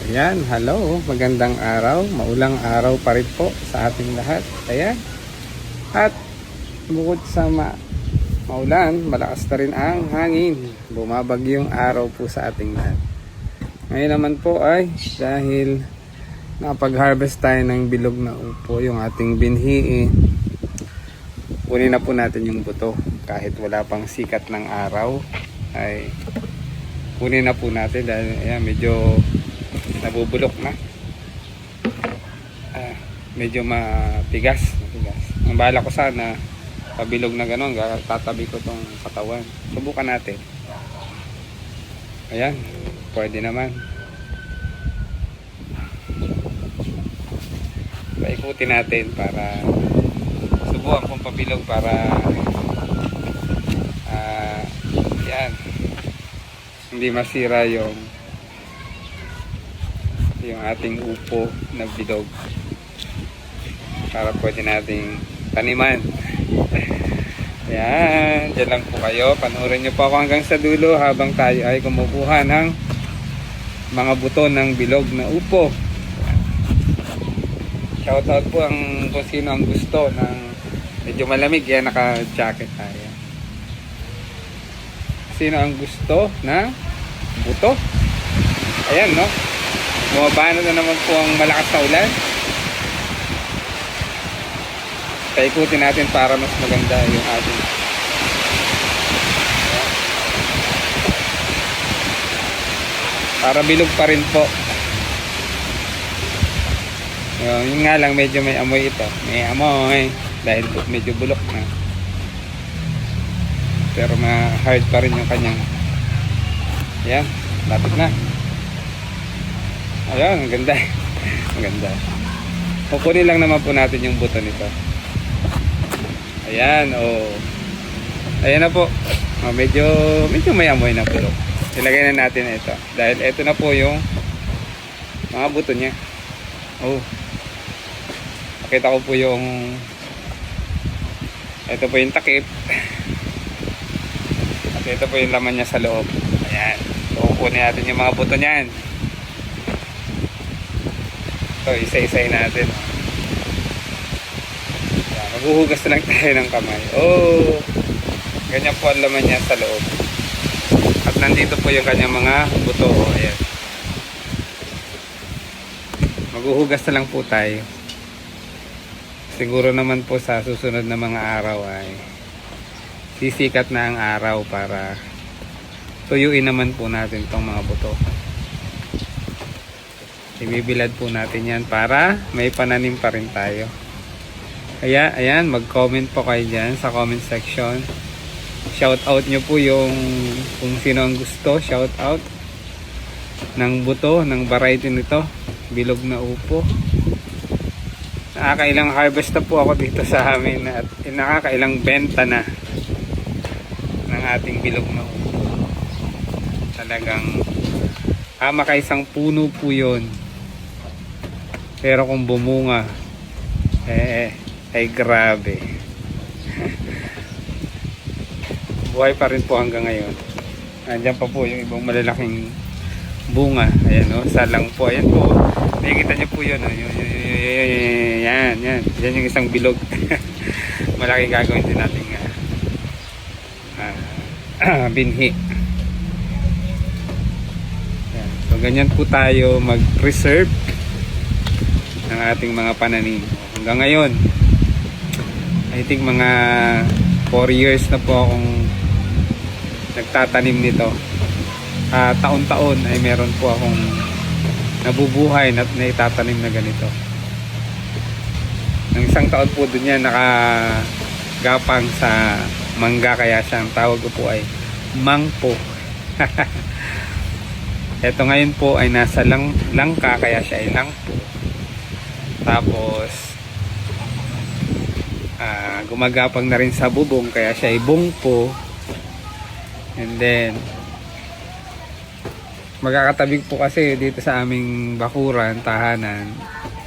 Ayan, hello, magandang araw, maulang araw pa rin po sa ating lahat. Ayan, at bukod sa maulan, malakas na rin ang hangin. Bumabagyong araw po sa ating lahat. Ngayon naman po ay dahil nakapag-harvest tayo ng bilog na upo, yung ating binhi, kunin na po natin yung buto. Kahit wala pang sikat ng araw, ay kunin na po natin dahil ayan, medyo nabubulok na, medyo matigas. Ang bala ko sana pabilog na gano'n, tatabi ko tong katawan. Subukan natin. Ayan, pwede naman. Paikutin natin para subukan kong pabilog para yan, hindi masira yung ating upo na bilog, para pwede nating taniman. Yan, dyan lang po kayo, panoorin nyo po ako hanggang sa dulo habang tayo ay kumukuha ng mga buto ng bilog na upo. Shoutout po kung sino ang gusto ng medyo malamig. Yan, naka jacket tayo. Sino ang gusto na buto? Ayan, no? Bumabano na naman po ang malakas na ulan. Paikutin natin para mas maganda yung ating. Para bilog pa rin po. Yun nga lang, medyo may amoy ito. May amoy dahil medyo bulok na. Pero ma-hard pa rin yung kanyang. Ayan, lapit na. Ayan, ang ganda. Ang ganda. Kukunin lang naman po natin yung buto nito. Ayan, oh. Ayan na po. Oh, medyo may amoy na bulok. Ilagay na natin ito. Dahil ito na po yung mga buto niya. Oh. Pakita ko po yung ito po yung takip. At ito po yung laman niya sa loob. Ayan. So, kukunin natin yung mga buto niyan. So, isa-isayin natin. Ayan, maghuhugas na lang tayo ng kamay. Oh, ganyan po ang laman niya sa loob. At nandito po yung kanyang mga buto. Oh, ayan. Maghuhugas na lang po tayo. Siguro naman po sa susunod na mga araw ay sisikat na ang araw para tuyuin naman po natin itong mga buto. Ibibilad po natin yan para may pananim pa rin tayo. Kaya ayan, mag-comment po kayo dyan sa comment section. Shout out nyo po yung kung sino ang gusto. Shout out ng buto, ng variety nito, bilog na upo. Nakakailang harvest na po ako dito sa amin at nakakailang benta na ng ating bilog na upo. Talagang makaisang puno po yun. Pero kung bumunga, ay grabe. Buhay pa rin po hanggang ngayon. Andiyan pa po yung ibang malalaking bunga. Ayan o, salang po. Ayan po. Nakikita nyo po yun. Yan. Yan yung isang bilog. Malaki gagawin din natin binhi. Ayan. So ganyan po tayo mag-preserve ng ating mga pananim. Hanggang ngayon, I think mga 4 years na po akong nagtatanim nito. Taon-taon ay meron po akong nabubuhay na itatanim na ganito. Ng isang taon po dun yan nakagapang sa mangga, kaya siyang tawag ko po ay mangpo. Ito ngayon po ay nasa langka, kaya siya ay langpo. Tapos gumagapang na rin sa bubong, kaya siya ay bungpo. And then magkakatabig po kasi dito sa aming bakuran, tahanan.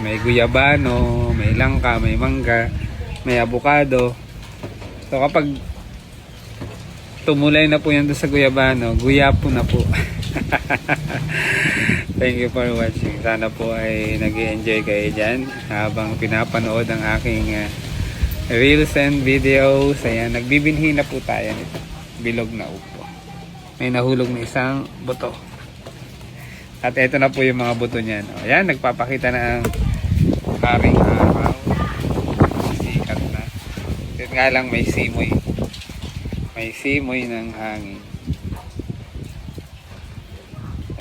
May guyabano, may langka, may mangga, may abukado. So kapag tumulay na po yan doon sa guyabano, guyapo na po. Thank you for watching. Sana po ay nag-enjoy kayo dyan habang pinapanood ang aking reels and videos. Ayan, nagbibinhi na po tayo nito. Bilog na upo. May nahulog na isang buto. At ito na po yung mga buto niyan. O, ayan, nagpapakita na ang haring araw. Sikat na. Ito nga lang may simoy. May simoy ng hangin.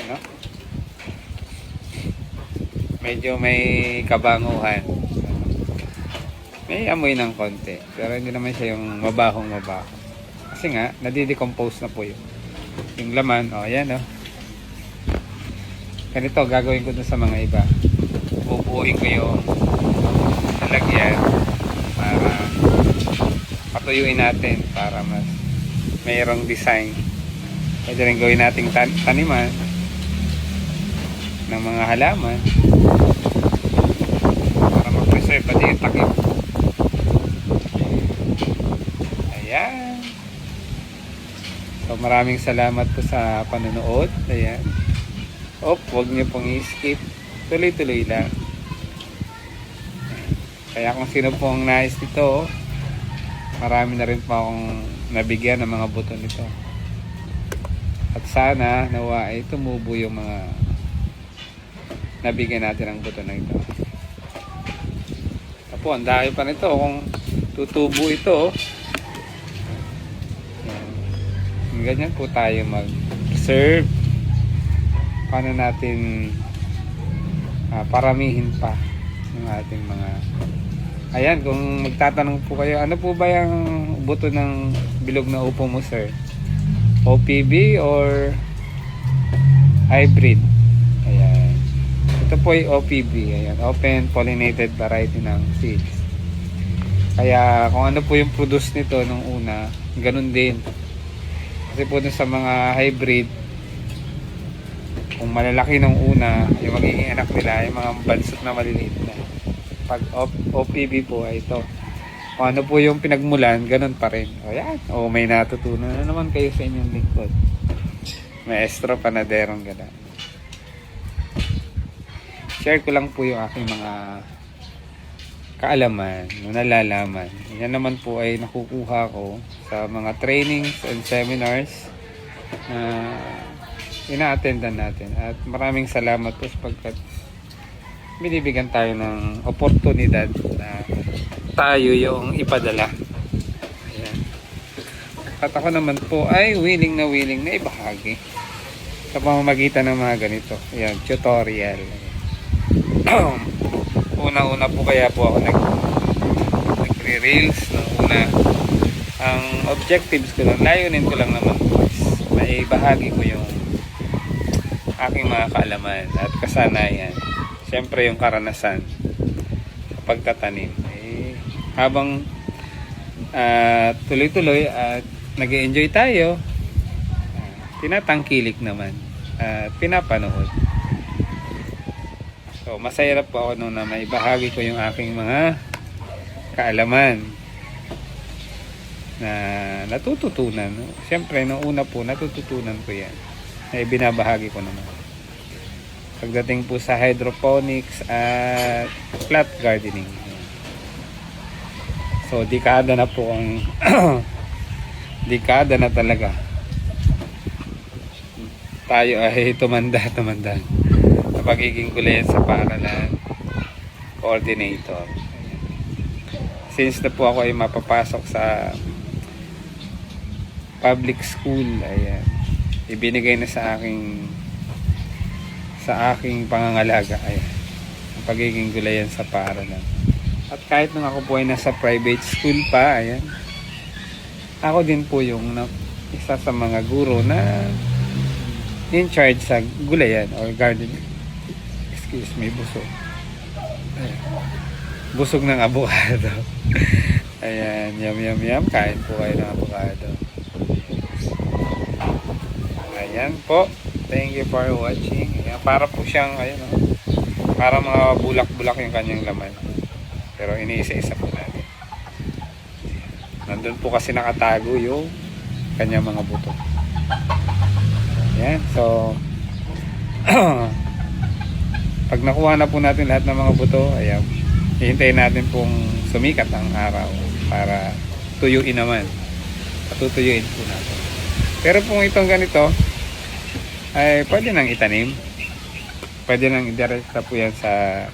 Ano? Medyo may kabanguhan. May amoy ng konti. Pero hindi naman siya yung mabahong mabaho. Kasi nga, nadidecompose na po yung laman. O, ayan o. Ganito, gagawin ko dun sa mga iba. Bubuuin ko yung lalagyan para patuyuin natin para mas mayroong design. Pwede rin gawin nating taniman ng mga halaman para mag-preserve pati yung takip. Ayan. So maraming salamat po sa panonood. Ayan. Huwag niyo pong i-skip. Tuloy-tuloy lang. Kaya kung sino pong nais nito, marami na rin po akong nabigyan ng mga buto nito. At sana nawa ay tumubo yung mga nabigyan natin ng buto na ito. Ito po, ang dahil pa nito kung tutubo ito. Yan. Ganyan po tayo mag-serve. Paano natin paramihin pa yung ating mga... Ayan, kung magtatanong po kayo, ano po ba yung buto ng bilog na upo mo, sir? OPB or hybrid? Ayan. Ito po ay OPB. Ayan, open pollinated variety ng seeds. Kaya kung ano po yung produce nito nung una, ganun din. Kasi po dun sa mga hybrid, kung malalaki nung una, yung magiging anak nila, yung mga bansot na maliliit na. Pag OPB po ay ito. Kung ano po yung pinagmulan, ganun pa rin. O yan. O may natutunan na naman kayo sa inyong lingkod. Maestro Panaderong gana. Share ko lang po yung aking mga kaalaman, nalalaman. Yan naman po ay nakukuha ko sa mga trainings and seminars na ina-attendan natin. At maraming salamat po sapagkat binibigyan tayo ng oportunidad na tayo yung ipadala. Ayan. At ako naman po ay willing na ibahagi sa pamamagitan ng mga ganito. Ayan, tutorial. Una-una po kaya po ako nagre-reels nung una. Ang objectives ko lang, layunin ko lang naman po is maibahagi ko yung aking mga kaalaman at kasanayan. Siyempre yung karanasan sa pagtatanim. Habang tuloy-tuloy at nag-enjoy tayo, tinatangkilik naman at pinapanood. So masaya po ako nung na maibahagi ko yung aking mga kaalaman na natututunan. Siyempre nung una po natututunan ko yan. Ay binabahagi ko naman. Pagdating po sa hydroponics at flat gardening. So dekada na po ang dekada na talaga. Tayo ay tumanda sa pagiging gulayan sa paaralan coordinator. Since na po ako ay mapapasok sa public school, ayan, ibinigay na sa aking pangangalaga ay ang pagiging gulayan sa paaralan. At kahit nung ako po ay nasa private school pa, ayan, ako din po yung isa sa mga guro na in charge sa gulayan or gardening. Excuse me, busog. Ayan. Busog ng avocado. Ayan, yum. Kain po kayo ng avocado. Ayan po. Thank you for watching. Ayan, para po siyang, ayan, para mga bulak-bulak yung kanyang laman. Pero iniisa-isa po natin. Nandun po kasi nakatago yung kanyang mga buto. Ayan, so Pag nakuha na po natin lahat ng mga buto, ayan, hihintayin natin pong sumikat ang araw para tuyuin naman. Patutuyuin po natin. Pero kung itong ganito, ay pwede nang itanim. Pwede nang idirekta po yan sa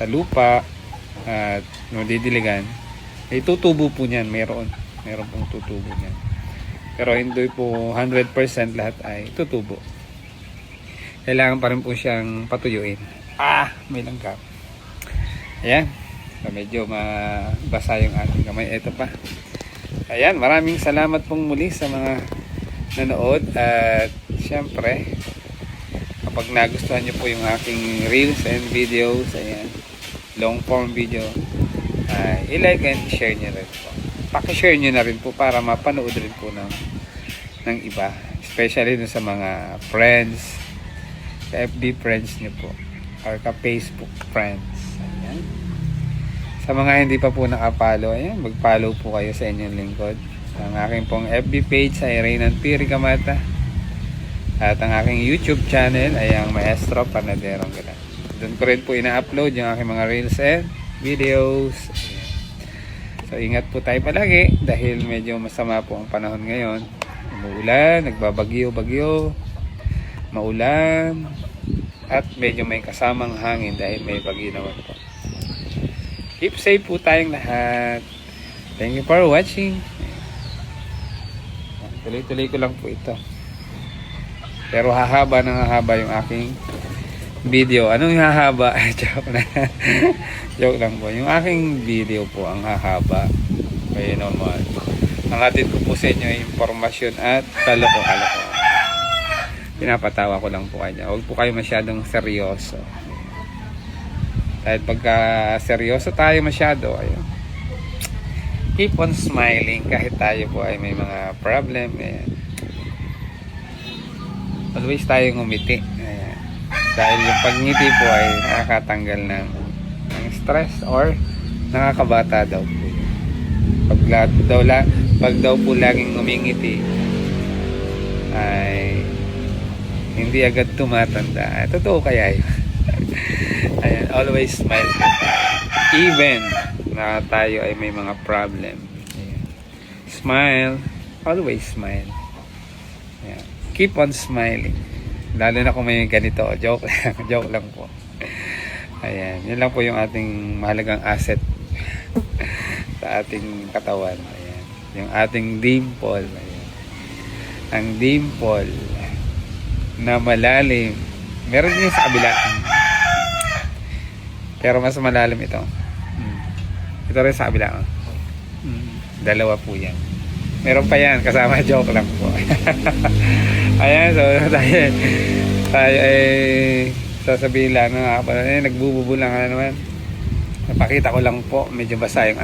lupa at didiligan. Ay tutubo po niyan, meron pong tutubo niyan. Pero hindi po 100% lahat ay tutubo. Kailangan pa rin po siyang patuyuin. May langgam. Ayan. So, medyo mabasa yung ating kamay. Ito pa. Ayan. Maraming salamat pong muli sa mga nanood. At syempre, kapag nagustuhan nyo po yung aking reels and videos, ayan, long form video, i-like and share nyo rin po. Paki-share nyo na rin po para mapanood rin po ng iba. Especially dun sa mga friends, sa FB friends nyo po or ka Facebook friends. Ayan. Sa mga hindi pa po nakapalo, ayan, mag-follow po kayo sa inyong lingkod. Ang aking pong FB page ay Reynan P. Ricamata at ang aking YouTube channel ay ang Maestro Panaderong Gala. Doon ko rin po ina-upload yung aking mga reels and videos. Ayan. So ingat po tayo palagi dahil medyo masama po ang panahon ngayon. Umuulan, nagbabagyo-bagyo, maulan, at medyo may kasamang hangin dahil may bagyo naman po. Keep safe po tayong lahat. Thank you for watching. Tuloy-tuloy ko lang po ito. Pero hahaba yung aking video. Anong hahaba? Joke na. Joke lang po. Yung aking video po ang hahaba. Kaya normal. Ang atin ko po sa inyo ay impormasyon at kaloko-kaloko. Pinapatawa ko lang po kanya. Huwag po kayo masyadong seryoso. Dahil pagka seryoso tayo masyado, ayun, keep on smiling kahit tayo po ay may mga problem. Ayan. Always tayo ngumiti. Ayan. Dahil yung pagngiti po ay nakakatanggal ng stress or nakakabata daw po. Pag daw po laging ngumingiti ay hindi agad tumatanda. Totoo kaya yun? Ayan, always smile. Even na tayo ay may mga problem. Ayan. Smile. Always smile. Ayan. Keep on smiling. Lalo na kung may ganito. Joke lang. Joke lang po. Ayan. Yun lang po yung ating mahalagang asset sa ating katawan. Ayan. Yung ating dimple. Ayan. Ang dimple na malalim. Meron din sa kabila. Pero mas malalim ito. Ito rin sa kabila. Dalawa po yan. Meron pa yan. Kasama, joke lang po. Ayan, so tayo ay sasabihin lang na nagbububo lang naman. Napakita ko lang po. Medyo basa yung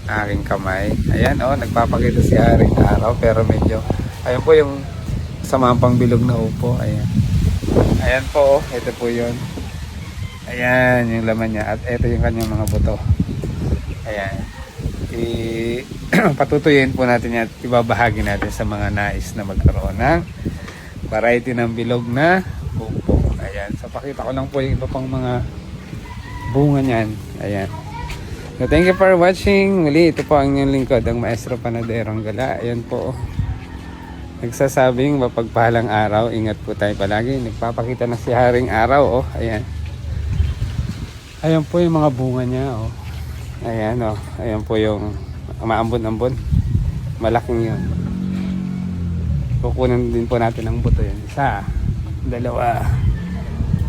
aking kamay. Ayan, nagpapakita si Haring Araw. Pero medyo, ayun po yung sama pang bilog na upo. Ayan. Ayan po, ito po yun. Ayan yung laman niya. At ito yung kanyang mga buto. Ayan. Patutuyuin po natin yan at ibabahagi natin sa mga nais na magkaroon ng variety ng bilog na upo. Ayan. So pakita ko lang po yung iba pang mga bunga niyan. Ayan. So thank you for watching. Muli, ito po ang inyong lingkod, ang Maestro Panaderong Gala. Ayan po. Nagsasabing mapagpahalang araw. Ingat po tayo palagi. Nagpapakita na si Haring Araw. Ayan. Ayan po yung mga bunga niya. Ayan. Ayan po yung maambon-ambon. Malaking yun. Kukunan din po natin ang buto yan. Isa, dalawa,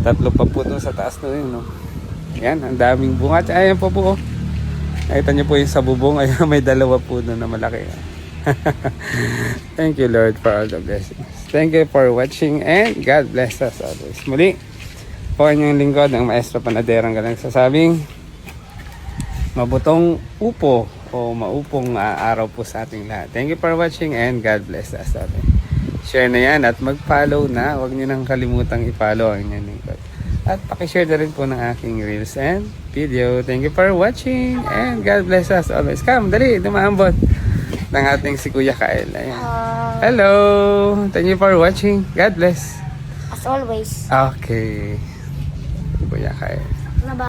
tatlo pa po doon sa taas na yun. Ayan. Ang daming bunga. Ayan po po. Nakita niyo po yung sa bubong. Ayan, may dalawa po doon na malaki. Thank you Lord for all the blessings. Thank you for watching and God bless us always. Muli po kanyang lingkod ng Maestro Panaderong Gala sasabing mabutong upo o maupong araw po sa ating lahat. Thank you for watching and God bless us always. Share na yan at mag-follow na. Huwag niyo nang kalimutang i-follow ang inyong lingkod. At pakishare na rin po ng aking reels and video. Thank you for watching and God bless us always. Come, dali, dumaambot ng ating si Kuya Kyle. Ayan. Hello! Thank you for watching. God bless. As always. Okay. Si Kuya Kyle. Naba